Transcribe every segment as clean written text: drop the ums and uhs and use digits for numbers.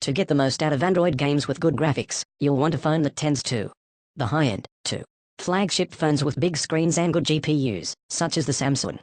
To get the most out of Android games with good graphics, you'll want a phone that tends to the high-end, to flagship phones with big screens and good GPUs, such as the Samsung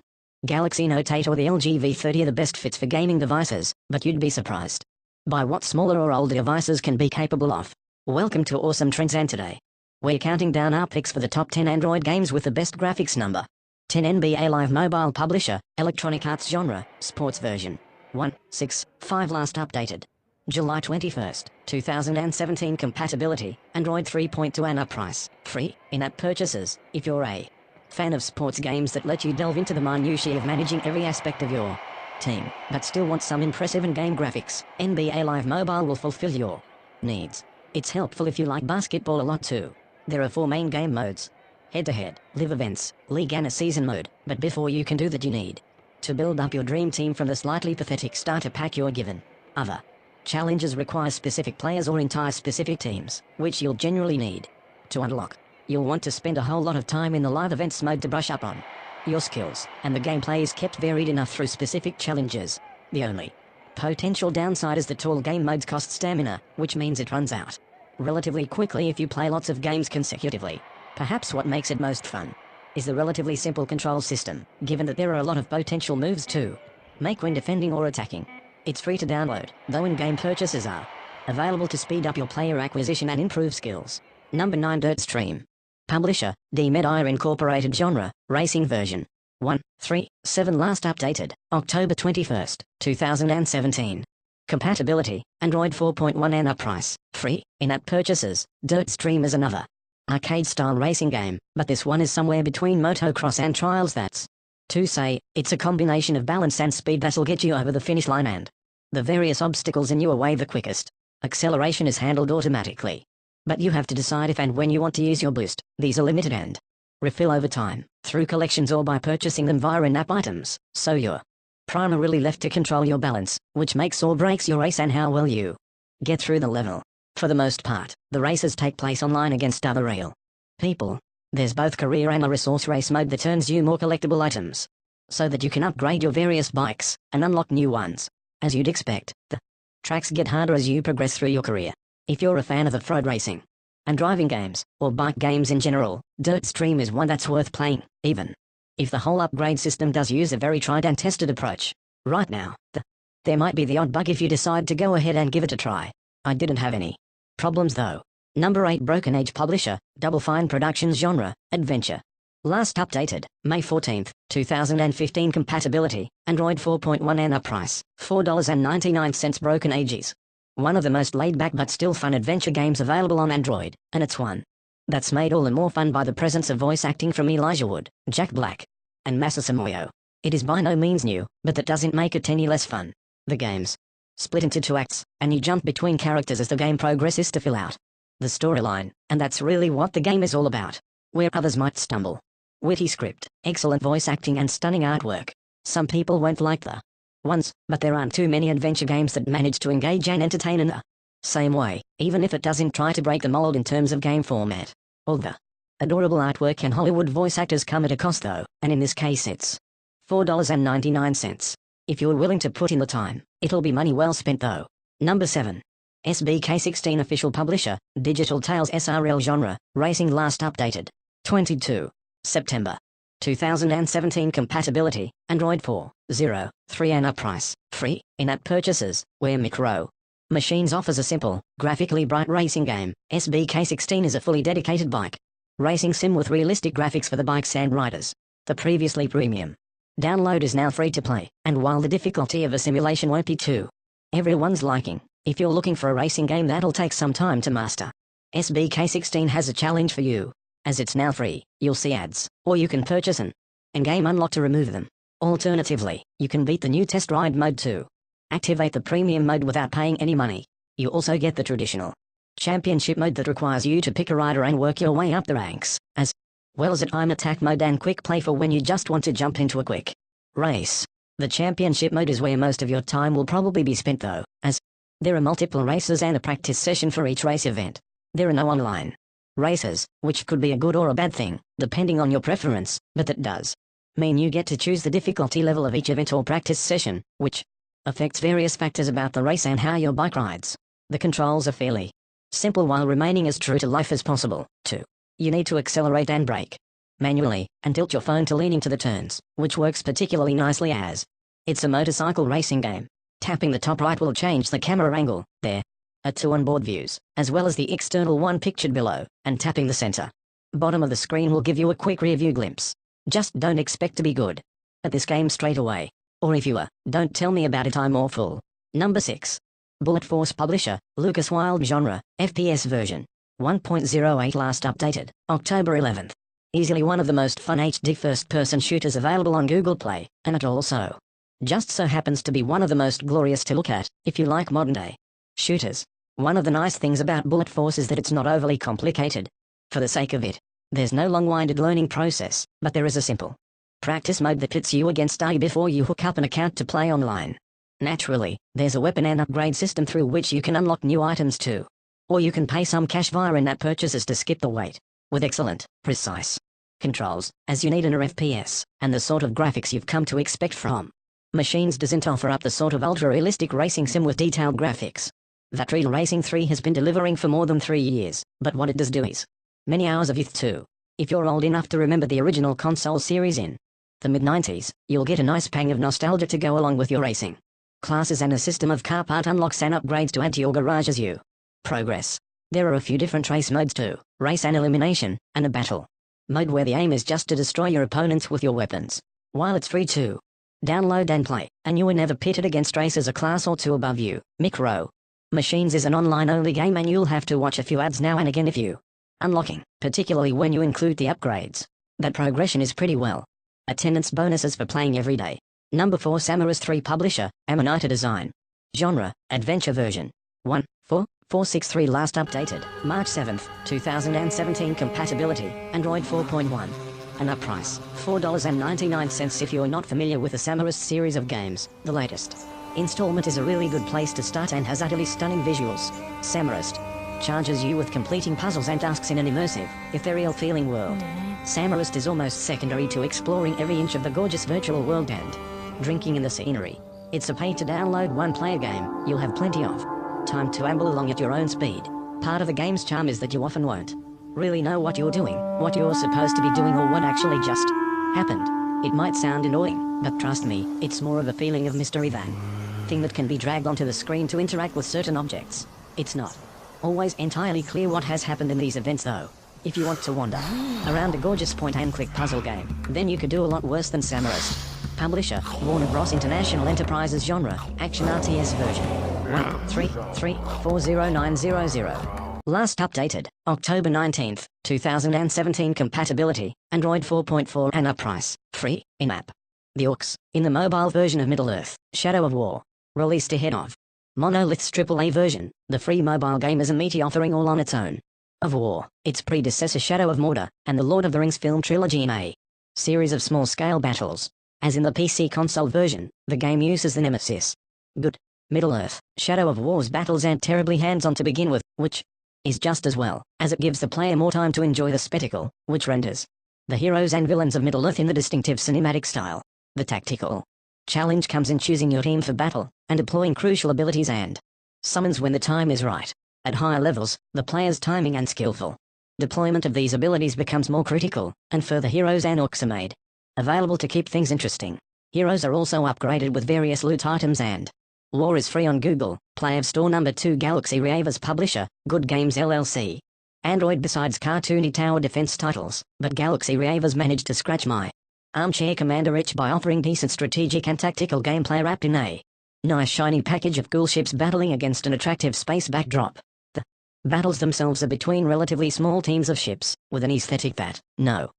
Galaxy Note 8 or the LG V30 are the best fits for gaming devices, but you'd be surprised by what smaller or older devices can be capable of. Welcome to Awesome Trends, and today we're counting down our picks for the top 10 Android games with the best graphics. Number 10, NBA Live Mobile Publisher, Electronic Arts Genre, Sports Version 1.6.5. Last updated July 21st, 2017. Compatibility, Android 3.2 and up. Price, free, in-app purchases. If you're a fan of sports games that let you delve into the minutiae of managing every aspect of your team, but still want some impressive in-game graphics, NBA Live Mobile will fulfill your needs. It's helpful if you like basketball a lot too. There are 4 main game modes: head-to-head, live events, league and a season mode. But before you can do that, you need to build up your dream team from the slightly pathetic starter pack you're given. Other challenges require specific players or entire specific teams, which you'll generally need to unlock. You'll want to spend a whole lot of time in the live events mode to brush up on your skills, and the gameplay is kept varied enough through specific challenges. The only potential downside is the tall game modes cost stamina, which means it runs out relatively quickly if you play lots of games consecutively. Perhaps what makes it most fun is the relatively simple control system, given that there are a lot of potential moves to make when defending or attacking. It's free to download, though in-game purchases are available to speed up your player acquisition and improve skills. Number 9, Dirt Stream. Publisher, DMEDIA Incorporated. Genre, Racing Version 1.3.7. Last updated October 21st, 2017. Compatibility, Android 4.1 and up. Price, free, in-app purchases. Dirt Stream is another arcade-style racing game, but this one is somewhere between motocross and trials. That's to say, it's a combination of balance and speed that'll get you over the finish line and the various obstacles in your way the quickest. Acceleration is handled automatically, but you have to decide if and when you want to use your boost. These are limited and refill over time, through collections or by purchasing them via in-app items, so you're primarily left to control your balance, which makes or breaks your race and how well you get through the level. For the most part, the races take place online against other real people. There's both career and a resource race mode that earns you more collectible items, so that you can upgrade your various bikes and unlock new ones. As you'd expect, the tracks get harder as you progress through your career. If you're a fan of off-road racing and driving games, or bike games in general, Dirt Stream is one that's worth playing, even if the whole upgrade system does use a very tried and tested approach. Right now, there might be the odd bug if you decide to go ahead and give it a try. I didn't have any problems though. Number 8, Broken Age. Publisher, Double Fine Productions. Genre, Adventure. Last updated May 14th, 2015. Compatibility, Android 4.1 and up. Price, $4.99. Broken Age is one of the most laid-back but still fun adventure games available on Android, and it's one that's made all the more fun by the presence of voice acting from Elijah Wood, Jack Black, and Masasa Moyo. It is by no means new, but that doesn't make it any less fun. The game's split into 2 acts, and you jump between characters as the game progresses to fill out the storyline, and that's really what the game is all about. Where others might stumble, witty script, excellent voice acting and stunning artwork, some people won't like the ones, but there aren't too many adventure games that manage to engage and entertain in the same way, even if it doesn't try to break the mold in terms of game format. All the adorable artwork and Hollywood voice actors come at a cost though, and in this case it's $4.99. If you're willing to put in the time, it'll be money well spent though. Number 7. SBK16. Official Publisher, Digital Tales SRL. Genre, Racing. Last updated 22 September 2017. Compatibility, Android 4.0.3 and up. Price, free, in-app purchases. Where Micro Machines offers a simple, graphically bright racing game, SBK16 is a fully dedicated bike racing sim with realistic graphics for the bikes and riders. The previously premium download is now free to play, and while the difficulty of a simulation won't be to everyone's liking, if you're looking for a racing game that'll take some time to master, SBK16 has a challenge for you. As it's now free, you'll see ads, or you can purchase an in-game unlock to remove them. Alternatively, you can beat the new test ride mode to activate the premium mode without paying any money. You also get the traditional championship mode that requires you to pick a rider and work your way up the ranks, as well as a time attack mode and quick play for when you just want to jump into a quick race. The championship mode is where most of your time will probably be spent though, as there are multiple races and a practice session for each race event. There are no online races, which could be a good or a bad thing, depending on your preference, but that does mean you get to choose the difficulty level of each event or practice session, which affects various factors about the race and how your bike rides. The controls are fairly simple while remaining as true to life as possible. 2. You need to accelerate and brake manually, and tilt your phone to lean into the turns, which works particularly nicely as it's a motorcycle racing game. Tapping the top right will change the camera angle. There are 2 onboard views, as well as the external one pictured below, and tapping the center bottom of the screen will give you a quick rear view glimpse. Just don't expect to be good at this game straight away. Or if you are, don't tell me about it, I'm awful. Number 6. Bullet Force Publisher, Lucas Wild Genre, FPS version 1.08, last updated October 11th. Easily one of the most fun HD first-person shooters available on Google Play, and it also just so happens to be one of the most glorious to look at, if you like modern-day shooters. One of the nice things about Bullet Force is that it's not overly complicated. For the sake of it, there's no long-winded learning process, but there is a simple practice mode that pits you against AI before you hook up an account to play online. Naturally, there's a weapon and upgrade system through which you can unlock new items too. Or you can pay some cash via in-app purchases to skip the wait. With excellent, precise controls, as you need in a FPS, and the sort of graphics you've come to expect from Machines doesn't offer up the sort of ultra-realistic racing sim with detailed graphics that Real Racing 3 has been delivering for more than 3 years, but what it does do is many hours of youth too. If you're old enough to remember the original console series in the mid-90s, you'll get a nice pang of nostalgia to go along with your racing classes and a system of car part unlocks and upgrades to add to your garage as you progress. There are a few different race modes too: race and elimination, and a battle mode where the aim is just to destroy your opponents with your weapons. While it's free to download and play, and you are never pitted against racers a class or 2 above you, Micro Machines is an online-only game and you'll have to watch a few ads now and again if you unlocking, particularly when you include the upgrades. That progression is pretty well attendance bonuses for playing every day. Number 4. Samurus 3 Publisher, Amanita Design. Genre, Adventure version 1.4.463, last updated March 7th, 2017. Compatibility, Android 4.1. And up price, $4.99. If you're not familiar with the Samurus series of games, the latest installment is a really good place to start and has utterly stunning visuals. Samurus charges you with completing puzzles and tasks in an immersive, ethereal feeling world. Samurus is almost secondary to exploring every inch of the gorgeous virtual world and drinking in the scenery. It's a pay-to-download one-player game. You'll have plenty of time to amble along at your own speed. Part of the game's charm is that you often won't really know what you're doing, what you're supposed to be doing, or what actually just happened. It might sound annoying, but trust me, it's more of a feeling of mystery than thing that can be dragged onto the screen to interact with certain objects. It's not always entirely clear what has happened in these events though. If you want to wander around a gorgeous point-and-click puzzle game, then you could do a lot worse than Samurus. Publisher, Warner Bros. International Enterprises. Genre, Action RTS version 1.3.3.40900. Last updated, October 19th, 2017. Compatibility, Android 4.4 and up price, free, in-app. The Orcs, in the mobile version of Middle-earth, Shadow of War, released ahead of Monolith's AAA version. The free mobile game is a meaty offering all on its own. Of War, its predecessor Shadow of Mordor, and the Lord of the Rings film trilogy in a series of small-scale battles. As in the PC console version, the game uses the Nemesis. Good. Middle-earth, Shadow of War's battles aren't terribly hands-on to begin with, which is just as well, as it gives the player more time to enjoy the spectacle, which renders the heroes and villains of Middle-earth in the distinctive cinematic style. The tactical challenge comes in choosing your team for battle, and deploying crucial abilities and summons when the time is right. At higher levels, the player's timing and skillful deployment of these abilities becomes more critical, and further heroes and orcs are made available to keep things interesting. Heroes are also upgraded with various loot items and War is free on Google Play App Store. Number 2. Galaxy Reavers Publisher, Good Games LLC. Android. Besides cartoony tower defense titles, but Galaxy Reavers managed to scratch my armchair commander itch by offering decent strategic and tactical gameplay wrapped in a nice shiny package of cool ships battling against an attractive space backdrop. The battles themselves are between relatively small teams of ships, with an aesthetic that, no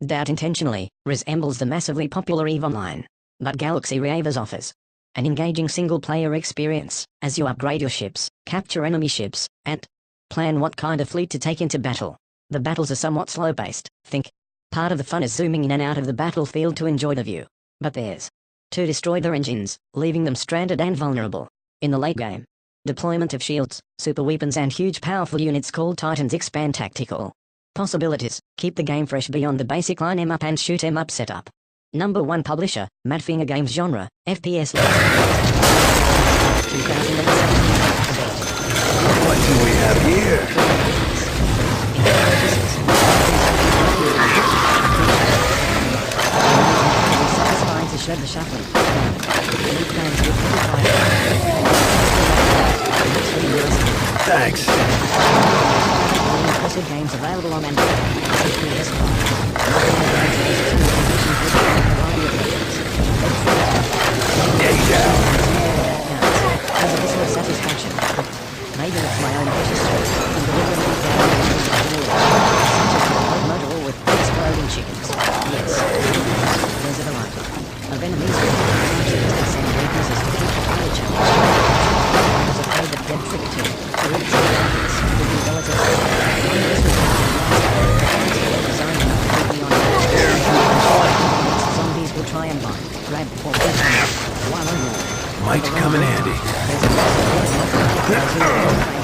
doubt intentionally, resembles the massively popular EVE Online. But Galaxy Reavers offers an engaging single-player experience, as you upgrade your ships, capture enemy ships, and plan what kind of fleet to take into battle. The battles are somewhat slow-paced, think. Part of the fun is zooming in and out of the battlefield to enjoy the view. But there's to destroy their engines, leaving them stranded and vulnerable. In the late game, deployment of shields, super weapons and huge powerful units called Titans expand tactical possibilities, keep the game fresh beyond the basic line 'em up and shoot 'em up setup. Number 1. Publisher, Madfinger Games. Genre, FPS. 2017. Thanks. Impressive games available on Android. PS5. Stay down. There's a visceral satisfaction. Maybe it's my own precious streak in delivering these games such as the Remote Motor with exploding chickens. Yes, there's a variety of enemies with the same weaknesses to keep the fight challenge. I was afraid that Dead Trick 2, for its weakness, would be relatively this was designed enough to keep me on edge. Zombies will try and bite, grab, or push on me. One or more. Might come in handy. There's a